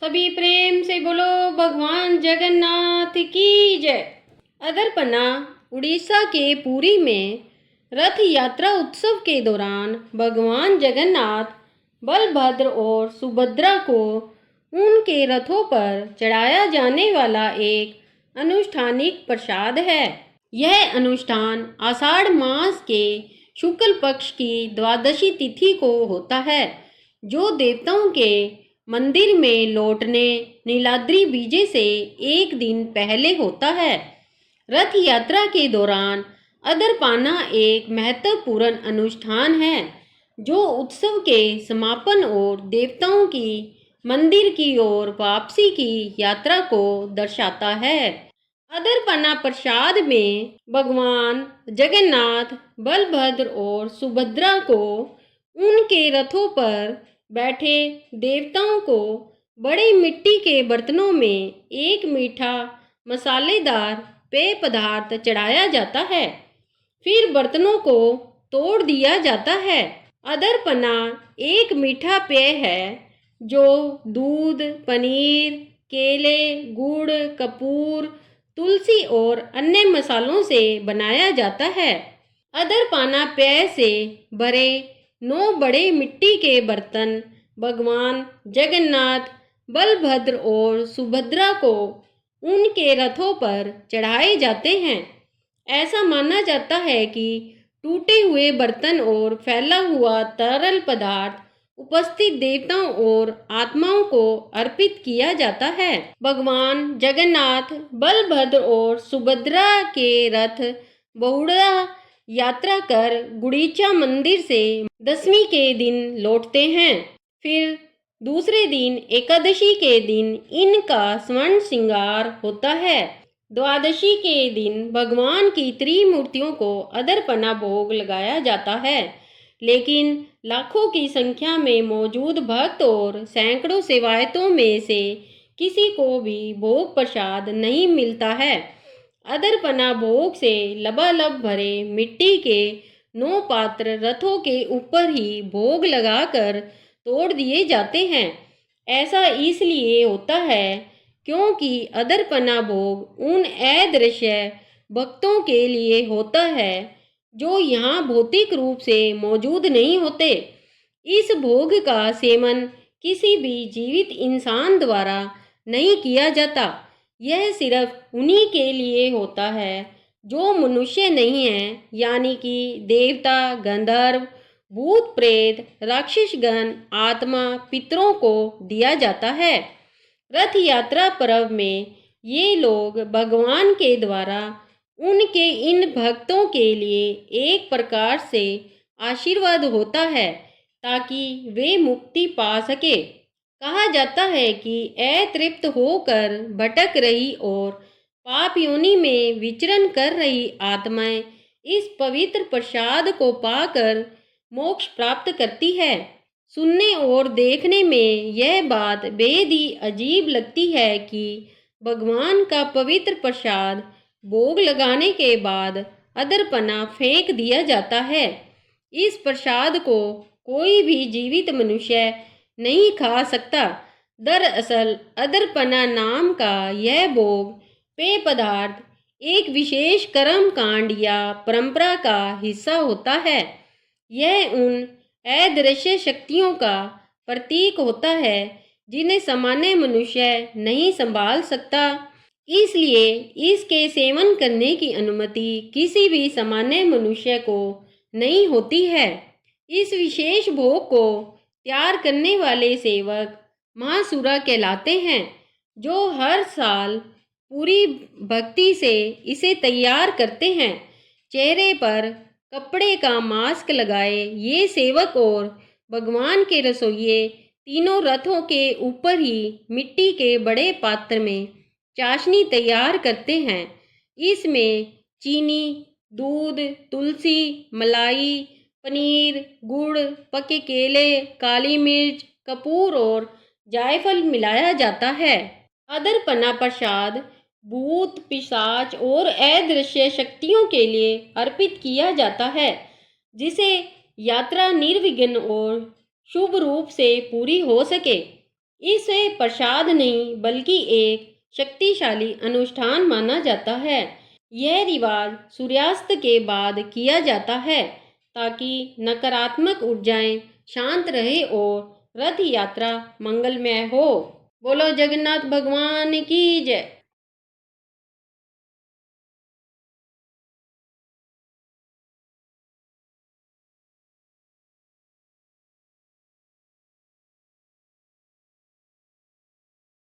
सभी प्रेम से बोलो भगवान जगन्नाथ की जय। अदरपन्ना उड़ीसा के पुरी में रथ यात्रा उत्सव के दौरान भगवान जगन्नाथ, बलभद्र और सुभद्रा को उनके रथों पर चढ़ाया जाने वाला एक अनुष्ठानिक प्रसाद है। यह अनुष्ठान आषाढ़ मास के शुक्ल पक्ष की द्वादशी तिथि को होता है, जो देवताओं के मंदिर में लौटने नीलाद्रि विजय से एक दिन पहले होता है। रथ यात्रा के दौरान अदरपाना एक महत्वपूर्ण अनुष्ठान है, जो उत्सव के समापन और देवताओं की मंदिर की ओर वापसी की यात्रा को दर्शाता है। अदरपना प्रसाद में भगवान जगन्नाथ, बलभद्र और सुभद्रा को उनके रथों पर बैठे देवताओं को बड़े मिट्टी के बर्तनों में एक मीठा मसालेदार पेय पदार्थ चढ़ाया जाता है। फिर बर्तनों को तोड़ दिया जाता है। अदरपना एक मीठा पेय है जो दूध, पनीर, केले, गुड़, कपूर, तुलसी और अन्य मसालों से बनाया जाता है। अदरपाना पेय से भरे 9 बड़े मिट्टी के बर्तन भगवान जगन्नाथ, बलभद्र और सुभद्रा को उनके रथों पर चढ़ाए जाते हैं। ऐसा माना जाता है कि टूटे हुए बर्तन और फैला हुआ तरल पदार्थ उपस्थित देवताओं और आत्माओं को अर्पित किया जाता है। भगवान जगन्नाथ, बलभद्र और सुभद्रा के रथ बहुड़ा यात्रा कर गुड़ीचा मंदिर से दशमी के दिन लौटते हैं। फिर दूसरे दिन एकादशी के दिन इनका स्वर्ण श्रृंगार होता है। द्वादशी के दिन भगवान की त्रिमूर्तियों को अदरपना भोग लगाया जाता है, लेकिन लाखों की संख्या में मौजूद भक्त और सैकड़ों सेवायतों में से किसी को भी भोग प्रसाद नहीं मिलता है। अदरपना भोग से लबालब भरे मिट्टी के 9 पात्र रथों के ऊपर ही भोग लगाकर तोड़ दिए जाते हैं। ऐसा इसलिए होता है क्योंकि अदरपना भोग उन अदृश्य भक्तों के लिए होता है जो यहाँ भौतिक रूप से मौजूद नहीं होते। इस भोग का सेवन किसी भी जीवित इंसान द्वारा नहीं किया जाता। यह सिर्फ उन्हीं के लिए होता है जो मनुष्य नहीं है, यानी कि देवता, गंधर्व, भूत प्रेत, राक्षसगण, आत्मा, पितरों को दिया जाता है। रथ यात्रा पर्व में ये लोग भगवान के द्वारा उनके इन भक्तों के लिए एक प्रकार से आशीर्वाद होता है ताकि वे मुक्ति पा सके। कहा जाता है कि अतृप्त होकर भटक रही और पाप योनि में विचरण कर रही आत्माएं इस पवित्र प्रसाद को पाकर मोक्ष प्राप्त करती है। सुनने और देखने में यह बात बेहद ही अजीब लगती है कि भगवान का पवित्र प्रसाद भोग लगाने के बाद अदरपना फेंक दिया जाता है। इस प्रसाद को कोई भी जीवित मनुष्य नहीं खा सकता। दरअसल अदरपना नाम का यह भोग पेय पदार्थ एक विशेष कर्म कांड या परंपरा का हिस्सा होता है। यह उन अदृश्य शक्तियों का प्रतीक होता है जिन्हें सामान्य मनुष्य नहीं संभाल सकता। इसलिए इसके सेवन करने की अनुमति किसी भी सामान्य मनुष्य को नहीं होती है। इस विशेष भोग को तैयार करने वाले सेवक महासुरा कहलाते हैं, जो हर साल पूरी भक्ति से इसे तैयार करते हैं। चेहरे पर कपड़े का मास्क लगाए ये सेवक और भगवान के रसोइये तीनों रथों के ऊपर ही मिट्टी के बड़े पात्र में चाशनी तैयार करते हैं। इसमें चीनी, दूध, तुलसी, मलाई, पनीर, गुड़, पके केले, काली मिर्च, कपूर और जायफल मिलाया जाता है। अदरपना प्रसाद भूत, पिशाच और अदृश्य शक्तियों के लिए अर्पित किया जाता है, जिसे यात्रा निर्विघ्न और शुभ रूप से पूरी हो सके। इसे प्रसाद नहीं बल्कि एक शक्तिशाली अनुष्ठान माना जाता है। यह रिवाज सूर्यास्त के बाद किया जाता है ताकि नकारात्मक ऊर्जाएं शांत रहे और रथ यात्रा मंगलमय हो। बोलो जगन्नाथ भगवान की जय।